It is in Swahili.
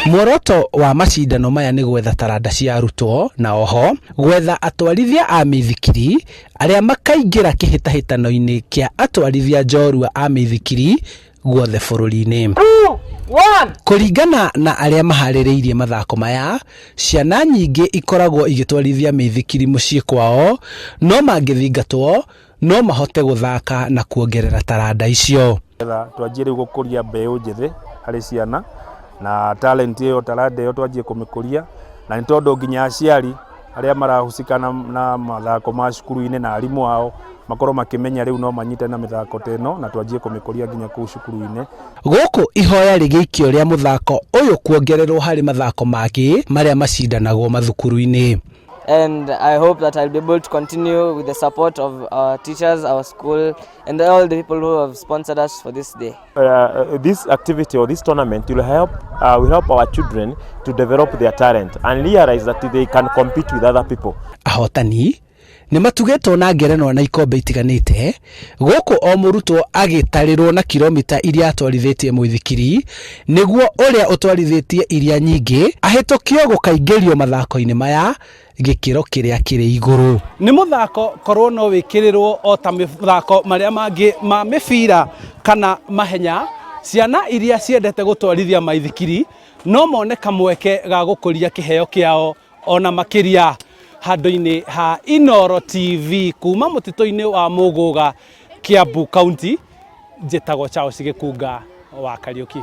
Muoroto wa macindano maya nĩ gwetha taranda cia arutwo na oho gwetha atwarithia a mĩithikiri arĩa makaingĩra kĩhĩtahĩtano-inĩ kĩa atwarithia njorua a mĩithikiri guothe bũrũri-inĩ. Kũringana na arĩa maharĩrĩirie mathako maya, ciana nyingĩ ikoragwo igĩtwarithia mĩithikiri mũciĩ kwao, no mangĩthingatwo no mahote gũthaka na kuongerera taranda icio. Twanjie rĩu gũkũria mbeũ njĩthĩ harĩ ciana na talent ĩyo, taranda ĩyo twanjie kũmĩkũria, na nĩ tondũ nginya aciari arĩa marahusika na mathako ma cukuru-inĩ na arimũ ao makorwo makĩmenya rĩu no manyite na mĩthako teno na twanjie kũmĩkũria nginya kũu cukuru-inĩ. Gũkũ ihoya rĩgĩikio rĩa mũthako ũyũ kuongererwo harĩ mathako mangĩ marĩa macindanagwo mathukuru-inĩ. And I hope that I'll be able to continue with the support of our teachers, our school, and all the people who have sponsored us for this day. This activity or this tournament will help our children to develop their talent and realize that they can compete with other people. Ahotani nĩ matugĩtwo na ngerenwa na ikombe itiganĩte, gũkũ o mũrutwo agĩtarĩrwo na kilomita iria atwarithĩtie mũithikiri, nĩguo ũrĩa ũtwarithĩtie iria nyingĩ ahĩtũkio gũkaingĩrio mathako-inĩ maya gĩkĩro kĩrĩa kĩrĩ igũrũ. Nĩ mũthako korwo no wĩkĩrĩrwo o ta mĩthako marĩa mangĩ ma mĩbira kana mahenya, ciana iria ciendete gũtwarithia maithikiri no mone kamweke ga gũkũria kĩheo kĩao ona makĩria. Handũ-inĩ ha Inooro TV kuma mũtitũ-inĩ wa Mũgũga, Kiambu County, njĩtagwo Charles Gĩkunga wa Kariũki.